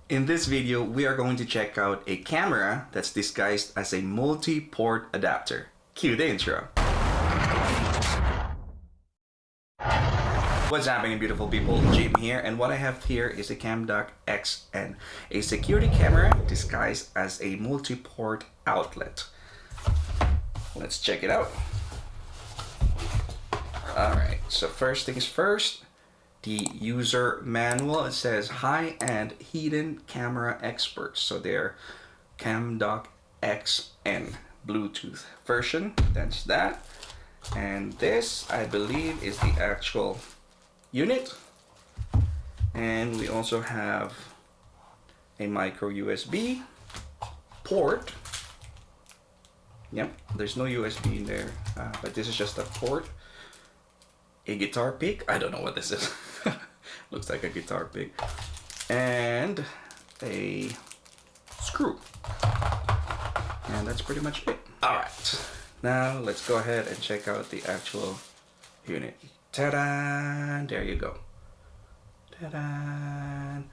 In this video, we are going to check out a camera that's disguised as a multi-port adapter. Cue the intro. What's happening, beautiful people? Jim here, and what I have here is a Camduck XN, a security camera disguised as a multi-port outlet. Let's check it out. Alright, so first things first, the user manual. It says high-end hidden camera experts. So they're Camduck XN Bluetooth version. That's that. And this, I believe, is the actual unit. And we also have a micro USB port. Yep, there's no USB in there, but this is just a port. A guitar pick. I don't know what this is. Looks like a guitar pick. And a screw. And that's pretty much it. Alright, now let's go ahead and check out the actual unit. Ta-da! There you go. Ta-da!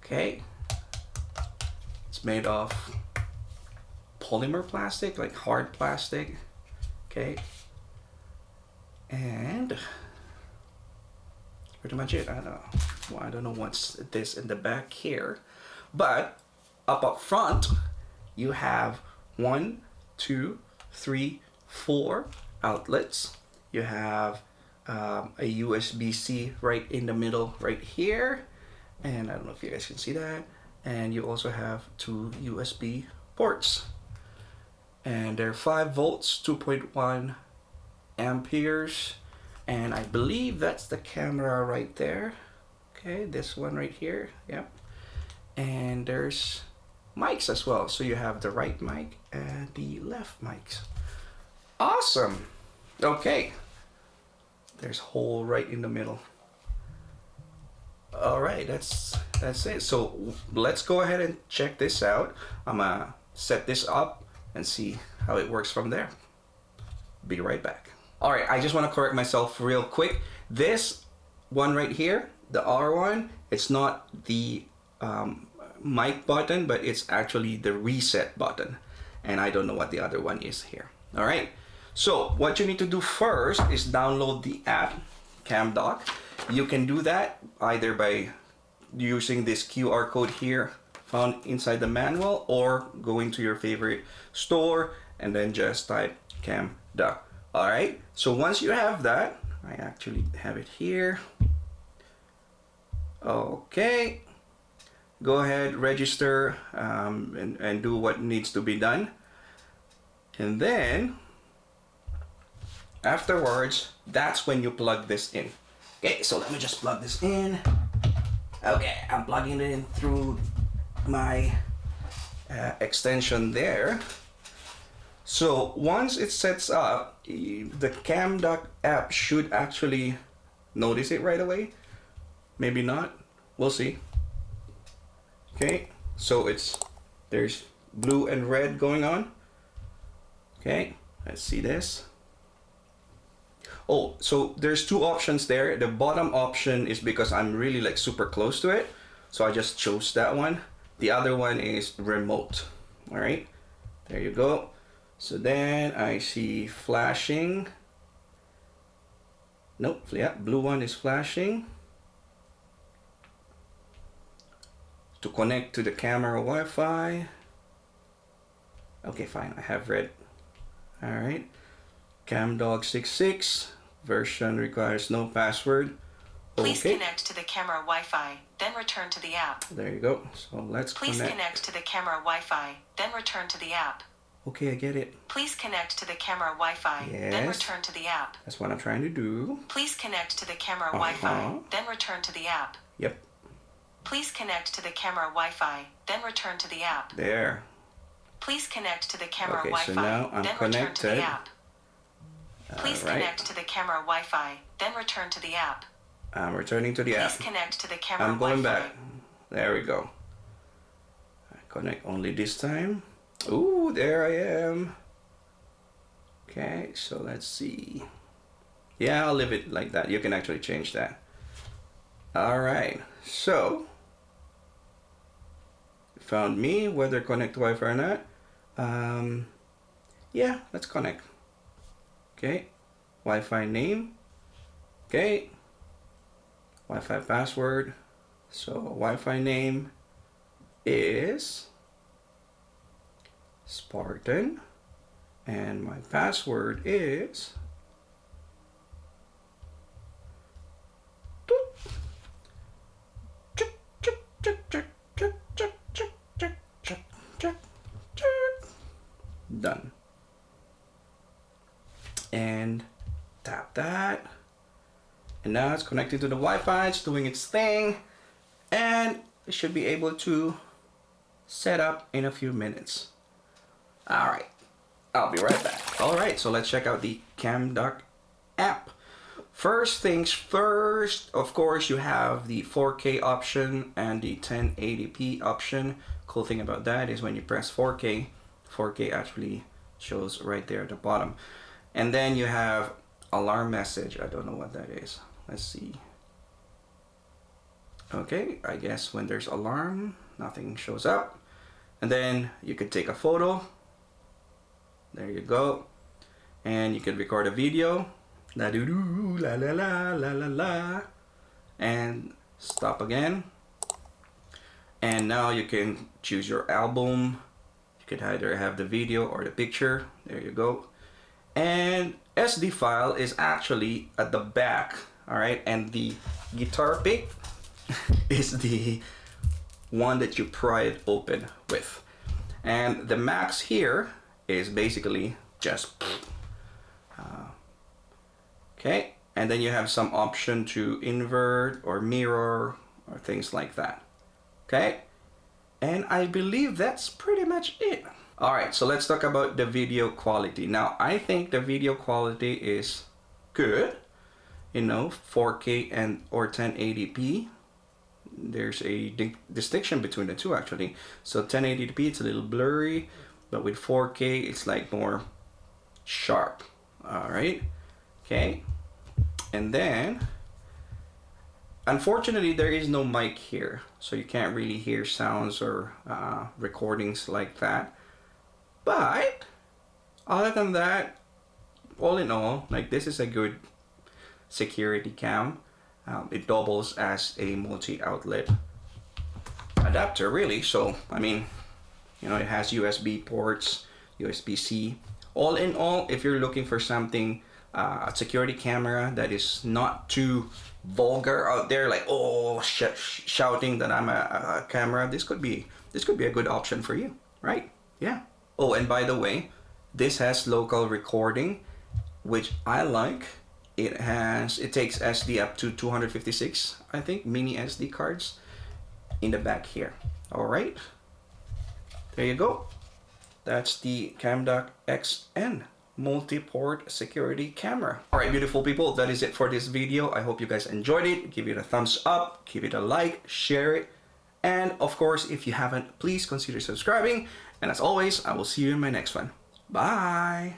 Okay. It's made of polymer plastic, like hard plastic. Okay. And pretty much it. I don't know what's this in the back here, but up front you have 1, 2, 3, 4 outlets. You have a USB-C right in the middle right here, and I don't know if you guys can see that. And you also have 2 USB ports, and they're 5 volts, 2.1 amperes, and I believe that's the camera right there. Okay, this one right here. Yep. And there's mics as well, so you have the right mic and the left mics. Awesome. Okay, there's a hole right in the middle. All right, that's it. So let's go ahead and check this out. I'm gonna set this up and see how it works from there. Be right back. All right, I just want to correct myself real quick. This one right here, the R one, it's not the mic button, but it's actually the reset button. And I don't know what the other one is here. All right, so what you need to do first is download the app, Camduck. You can do that either by using this QR code here found inside the manual, or going to your favorite store and then just type Camduck. All right, so once you have that, I actually have it here. Okay, go ahead, register, and do what needs to be done. And then afterwards, that's when you plug this in. Okay, so let me just plug this in. Okay, I'm plugging it in through my extension there. So once it sets up, the Camduck app should actually notice it right away. Maybe not. We'll see. Okay, so there's blue and red going on. Okay, let's see this. Oh, so there's 2 options there. The bottom option is because I'm really like super close to it, so I just chose that one. The other one is remote. All right, there you go. So then I see flashing. Nope, yeah, blue one is flashing. To connect to the camera Wi-Fi. Okay, fine, I have red. All right, Camduck 66 version requires no password. Please connect to the camera Wi-Fi, then return to the app. There you go. So let's Please connect to the camera Wi-Fi, then return to the app. Okay, I get it. Please connect to the camera Wi-Fi, then return to the app. That's what I'm trying to do. Please connect to the camera Wi-Fi, then return to the app. Yep. Please connect to the camera Wi-Fi, then return to the app. There. Please connect to the camera Okay, Wi-Fi, so now I'm then return to the connected. app. Please connect to the camera Wi-Fi, then return to the app. I'm returning to the app. Please connect to the camera I'm going Wi-Fi. back. There we go. I connect only this time. Ooh, there I am. Okay, so let's see. Yeah, I'll leave it like that. You can actually change that. All right, so found me, whether connect to Wi-Fi or not. Yeah, let's connect. Okay, Wi-Fi name. Okay, Wi-Fi password. So Wi-Fi name is Spartan, and my password is done. And tap that, and now it's connected to the Wi-Fi. It's doing its thing, and it should be able to set up in a few minutes. All right, I'll be right back. All right, so let's check out the Camduck app. First things first, of course, you have the 4K option and the 1080p option. Cool thing about that is when you press 4K, 4K actually shows right there at the bottom. And then you have alarm message. I don't know what that is. Let's see. Okay, I guess when there's alarm, nothing shows up. And then you could take a photo. There you go. And you could record a video. La doo doo, la la la la la la. And stop again. And now you can choose your album. You could either have the video or the picture. There you go. And SD file is actually at the back. Alright, and the guitar pick is the one that you pry it open with. And the max here is basically just okay, and then you have some option to invert or mirror or things like that. Okay, and I believe that's pretty much it. All right, so let's talk about the video quality. Now, I think the video quality is good. You know, 4K and or 1080p. There's a distinction between the two actually. So 1080p, it's a little blurry, but with 4K, it's like more sharp. All right, okay. And then, unfortunately, there is no mic here, so you can't really hear sounds or recordings like that. But other than that, all in all, like, this is a good security cam. It doubles as a multi-outlet adapter, really. So I mean, you know, it has USB ports, USB-C. All in all, if you're looking for something, a security camera that is not too vulgar out there, like, oh, shouting that I'm a camera, this could be a good option for you, right? Yeah. Oh, and by the way, this has local recording, which I like. It takes SD up to 256, I think, mini SD cards in the back here. All right, there you go. That's the Camduck XN multi-port security camera. All right, beautiful people, that is it for this video. I hope you guys enjoyed it. Give it a thumbs up, give it a like, share it, and of course, if you haven't, please consider subscribing. And as always, I will see you in my next one. Bye.